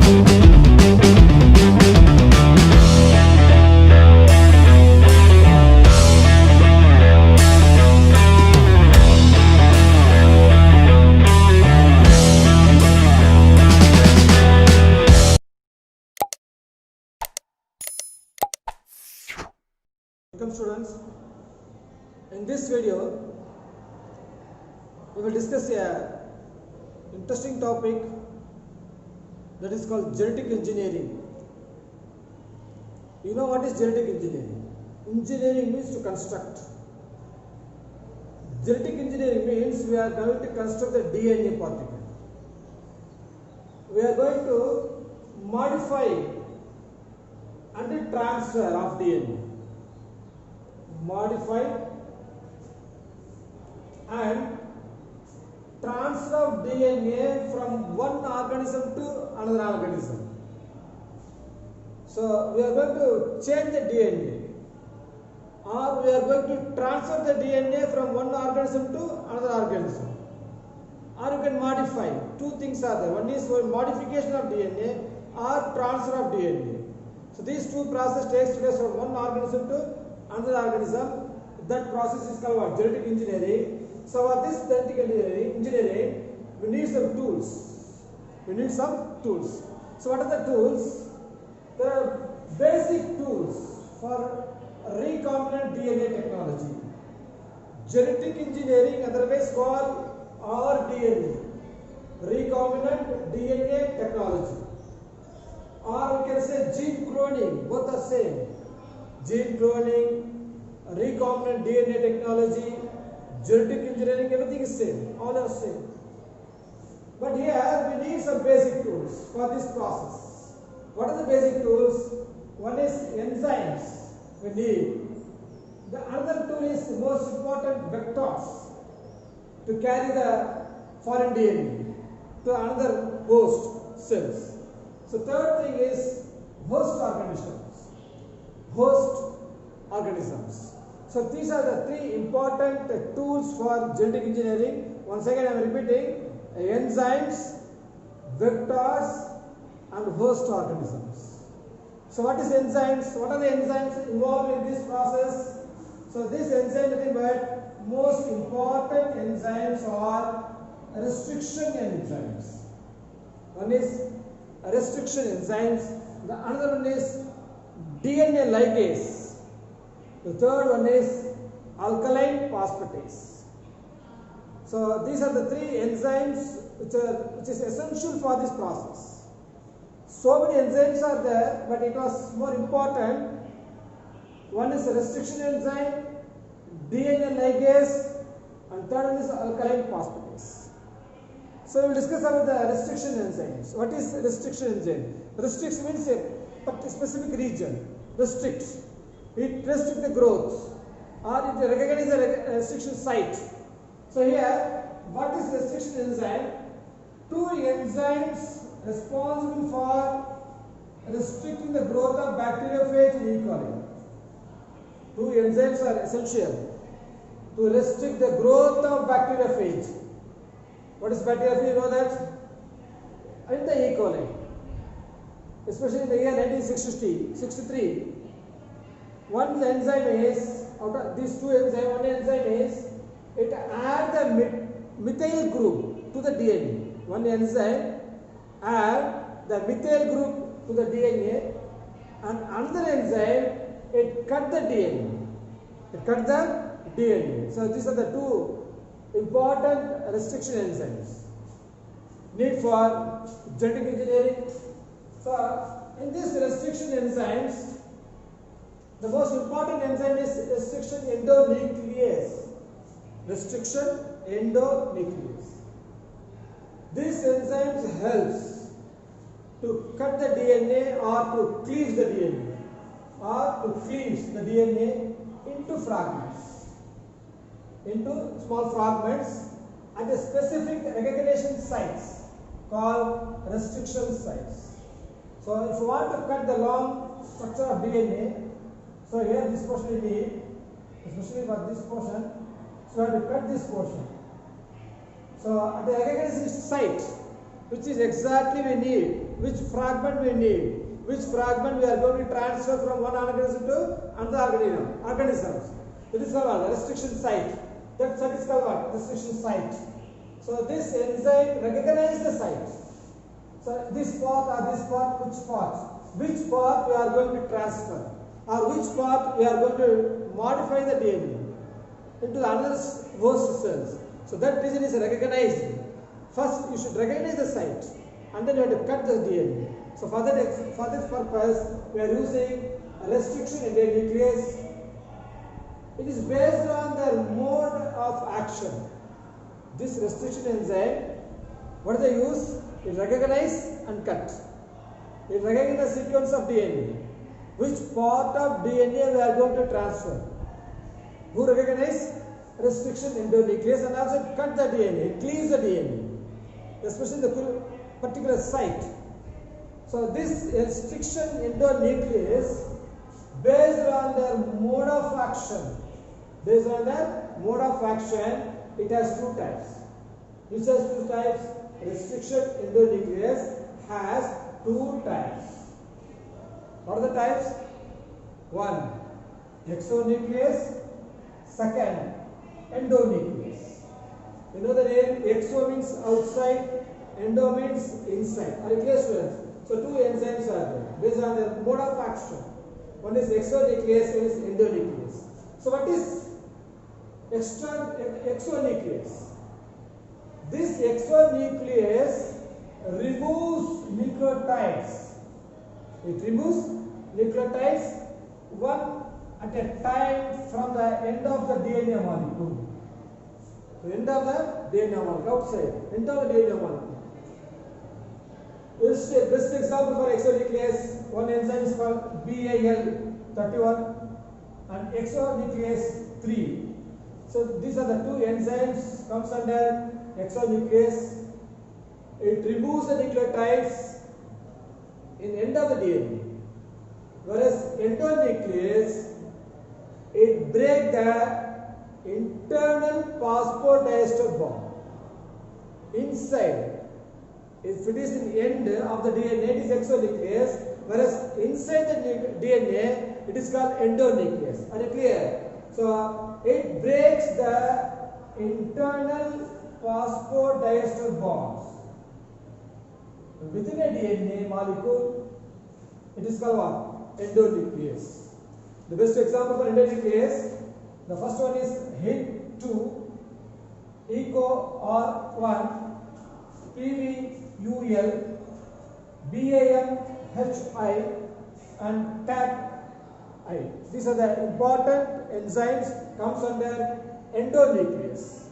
Welcome students. In this video we will discuss a interesting topic that is called genetic engineering. You know what is genetic engineering? Engineering means to construct. Genetic engineering means we are going to construct the DNA particle. We are going to modify and transfer of DNA. Modify and transfer of DNA from one organism to another organism. So we are going to change the DNA, or we are going to transfer the DNA from one organism to another organism, or you can modify. Two things are there. One is modification of DNA or transfer of DNA. So these two processes takes place from one organism to another organism. That process is called what? Genetic engineering. So for this genetic engineering, we need some tools. So what are the tools? There are basic tools for recombinant DNA technology. Genetic engineering, otherwise called rDNA, recombinant DNA technology, or we can say gene cloning. Both are same. Gene cloning, recombinant DNA technology, genetic engineering, everything is same. All are same. But here we need some basic tools for this process. What are the basic tools? One is enzymes we need. The other tool is the most important, vectors, to carry the foreign DNA to another host cells. So third thing is host organisms. So these are the three important tools for genetic engineering. Once again I am repeating: enzymes, vectors, and host organisms. So what is enzymes? What are the enzymes involved in this process? So this enzyme, nothing but most important enzymes are restriction enzymes. One is restriction enzymes. The another one is DNA ligase. The third one is alkaline phosphatase. So these are the three enzymes which is essential for this process. So many enzymes are there, but it was more important. One is a restriction enzyme, DNA ligase, and third one is alkaline phosphatase. So we will discuss about the restriction enzymes. What is restriction enzyme? Restricts means a specific region. Restricts. It restricts the growth, or it recognizes a restriction site. So here, what is restriction enzyme? Two enzymes responsible for restricting the growth of bacteriophage in E. coli. Two enzymes are essential to restrict the growth of bacteriophage. What is bacteriophage? You know that? In the E. coli, especially in the year 1963. One enzyme is, out of these two enzymes, one enzyme is, it adds the methyl group to the DNA. One enzyme adds the methyl group to the DNA, and another enzyme, it cut the DNA. So these are the two important restriction enzymes need for genetic engineering. So in these restriction enzymes, the most important enzyme is restriction endonuclease. This enzyme helps to cut the DNA or to cleave the DNA, into small fragments at a specific recognition sites called restriction sites. So if you want to cut the long structure of DNA, so here this portion we need, especially for this portion, so I have to cut this portion. So at the recognition site, which is exactly we need, which fragment we need, which fragment we are going to transfer from one organism to another organisms. It is called the restriction site. That site is called what? Restriction site. So this enzyme recognizes the site. So this part or this part, which part? Which part we are going to transfer, or which part we are going to modify the DNA into another host cells. So that region is recognized. First you should recognize the site and then you have to cut the DNA. So for this purpose we are using a restriction in the nucleus. It is based on the mode of action. This restriction enzyme, what do they use? It recognize and cut. It recognizes the sequence of DNA. Which part of DNA we are going to transfer? Who recognize? Restriction endonuclease, and also cut the DNA, it cleaves the DNA, especially the particular site. So this restriction endonuclease, based on their mode of action, it has two types. Which has two types? Restriction endonuclease has two types. What are the types? One, exonuclease. Second, endonuclease. You know the name, exo means outside, endo means inside. Are you clear, students? So two enzymes are there based on their mode of action. One is exonuclease, one is endonuclease. So what is exonuclease? This exonuclease removes nucleotides. It removes nucleotides one at a time from the end of the DNA molecule. The end of the DNA molecule, outside, end of the DNA molecule. This is best example for exonuclease. One enzyme is called BAL31 and exonuclease 3. So these are the two enzymes comes under exonuclease. It removes the nucleotides in end of the DNA. Whereas endonuclease, it breaks the internal phosphodiester bond inside. If it is in the end of the DNA, it is exonuclease, whereas inside the DNA, it is called endonuclease. Are you clear? So it breaks the internal phosphodiester bonds within a DNA molecule. It is called what? Endonuclease. The best example for endonuclease, the first one is HIT2, EcoR1, PVUL, BAMHI, and TACI. These are the important enzymes comes under endonuclease.